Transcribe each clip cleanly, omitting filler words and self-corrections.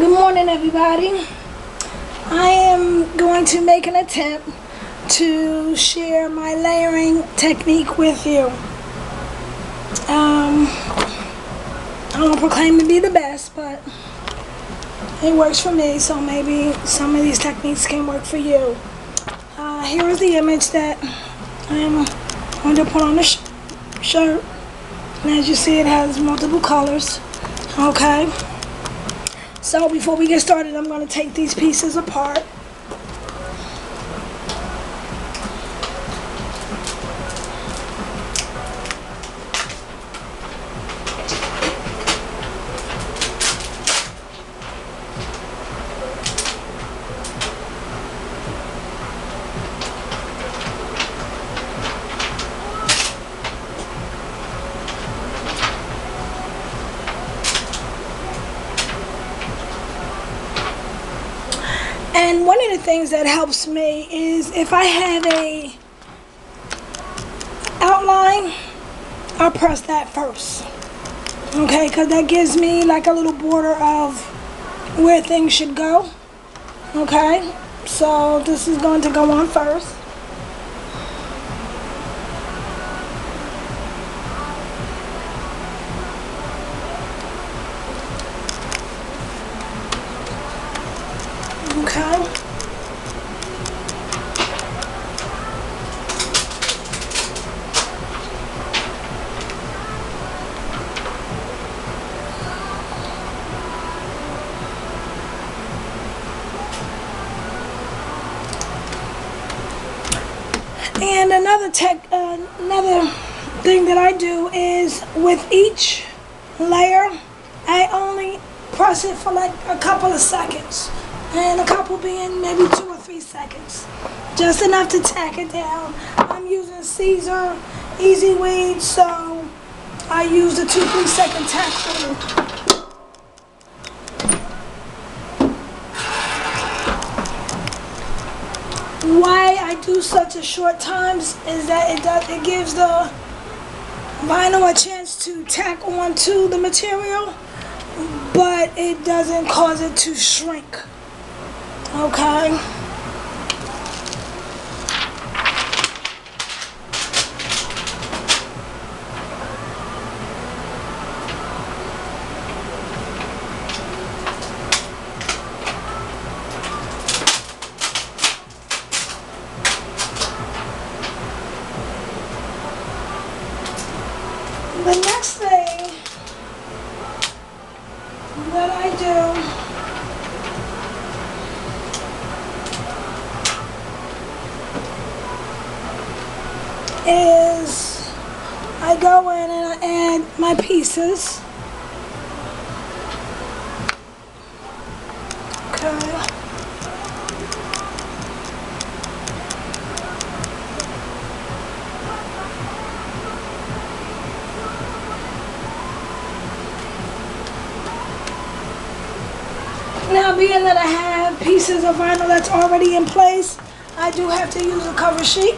Good morning, everybody. I am going to make an attempt to share my layering technique with you. I don't proclaim to be the best, but it works for me, so maybe some of these techniques can work for you. Here is the image that I am going to put on the shirt. And as you see, it has multiple colors. Okay. So before we get started, I'm going to take these pieces apart. And one of the things that helps me is if I have a outline, I'll press that first. Okay, because that gives me like a little border of where things should go. Okay, so this is going to go on first. Okay. And another thing that I do is with each layer, I only press it for like a couple of seconds. And a couple being maybe 2 or 3 seconds. Just enough to tack it down. I'm using Siser Easy Weed, so I use the 2-3 second tack tool. Why I do such a short times is that it gives the vinyl a chance to tack onto the material, but it doesn't cause it to shrink. Okay. The next thing that I do is I go in and I add my pieces. Okay. Now, being that I have pieces of vinyl that's already in place, I do have to use a cover sheet.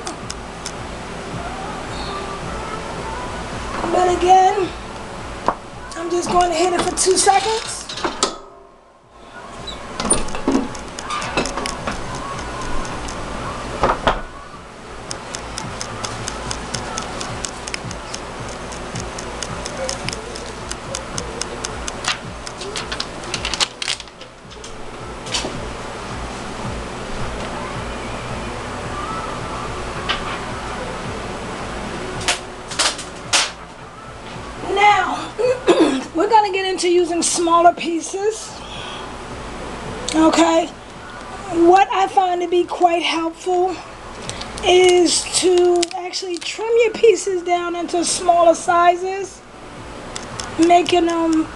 But again, I'm just going to hit it for 2 seconds. We're going to get into using smaller pieces. Okay. What I find to be quite helpful is to actually trim your pieces down into smaller sizes, making them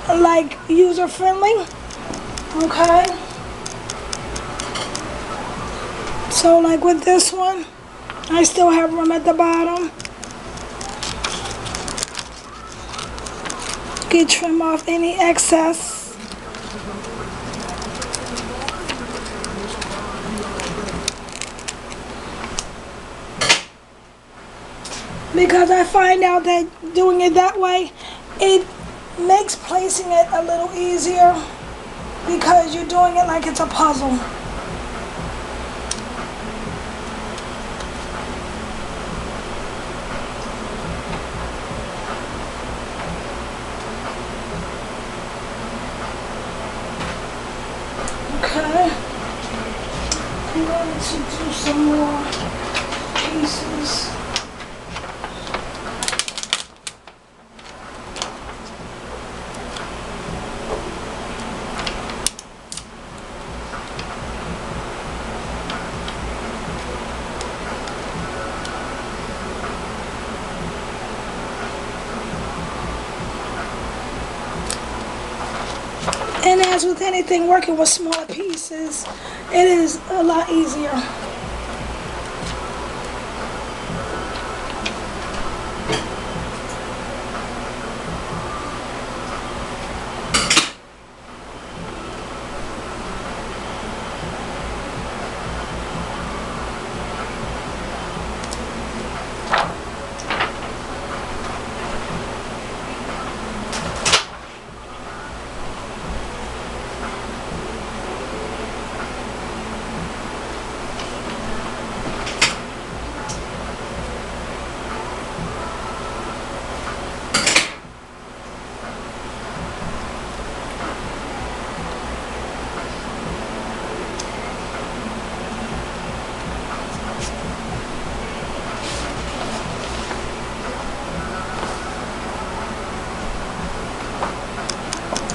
like user friendly. Okay. So like with this one, I still have room at the bottom. You can trim off any excess. Because I find out that doing it that way, it makes placing it a little easier. because you're doing it like it's a puzzle. Okay, I'm going to do some more pieces. And as with anything working with smaller pieces, it is a lot easier.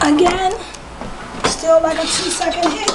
Again, still like a 2-second hit.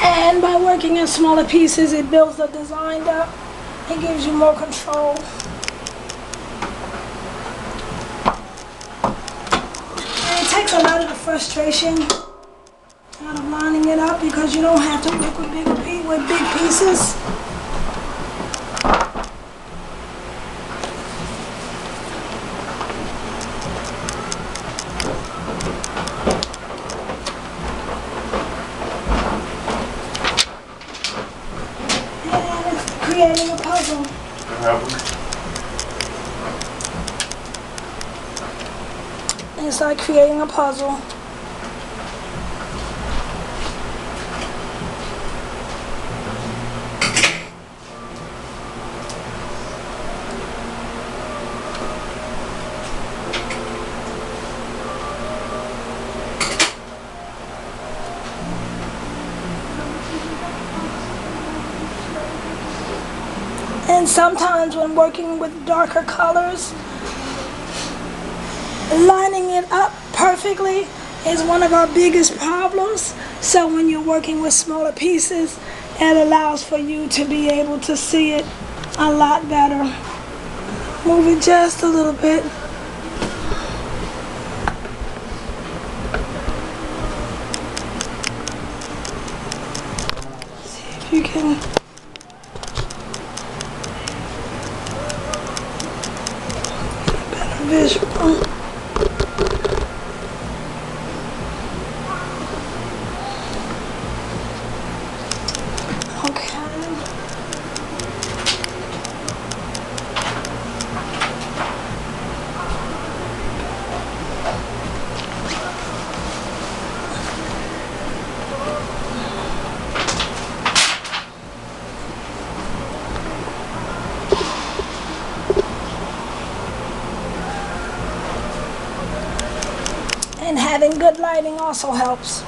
And by working in smaller pieces, it builds the design up. It gives you more control. And it takes a lot of the frustration out of lining it up because you don't have to work with big pieces. Creating a puzzle. It's like creating a puzzle. And sometimes when working with darker colors, lining it up perfectly is one of our biggest problems. So when you're working with smaller pieces, it allows for you to be able to see it a lot better. Move it just a little bit. See if you can. Visual. And having good lighting also helps.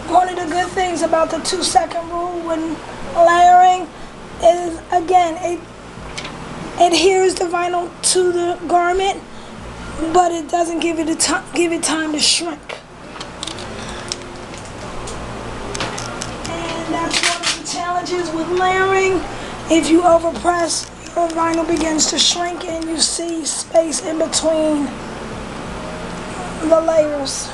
One of the good things about the 2-second rule when layering is, again, it adheres the vinyl to the garment, but it doesn't give it time to shrink. And that's one of the challenges with layering. If you overpress, your vinyl begins to shrink and you see space in between the layers.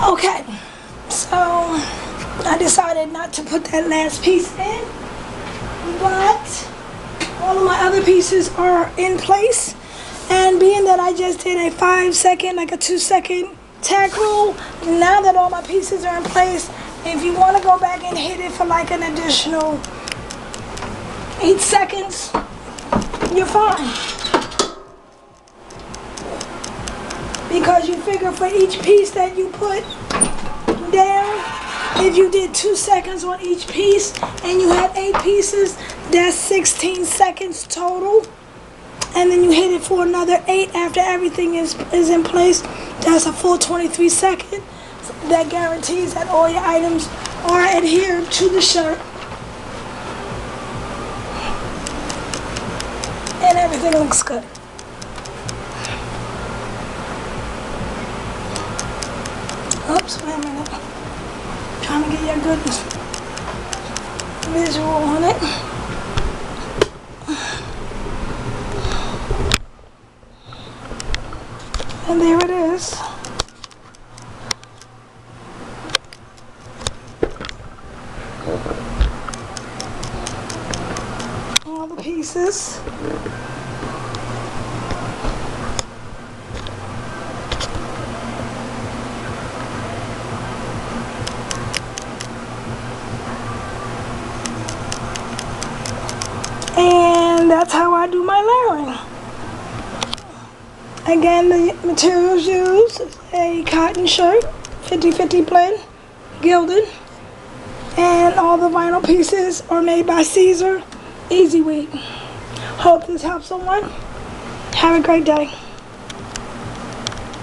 Okay, so I decided not to put that last piece in, but all of my other pieces are in place. And being that I just did a 5-second, like a 2-second tack rule, now that all my pieces are in place, if you want to go back and hit it for like an additional 8 seconds, you're fine. Because you figure for each piece that you put down, If you did 2 seconds on each piece and you had 8 pieces, that's 16 seconds total. And then you hit it for another 8 after everything is in place. That's a full 23 seconds. That guarantees that all your items are adhered to the shirt. And everything looks good. Oops, wait a minute. Trying to get you a good visual on it. And there it is. All the pieces. And that's how I do my layering. Again, the materials used is a cotton shirt, 50-50 blend, Gildan. And all the vinyl pieces are made by Siser, Easy Weight. Hope this helps someone. Have a great day.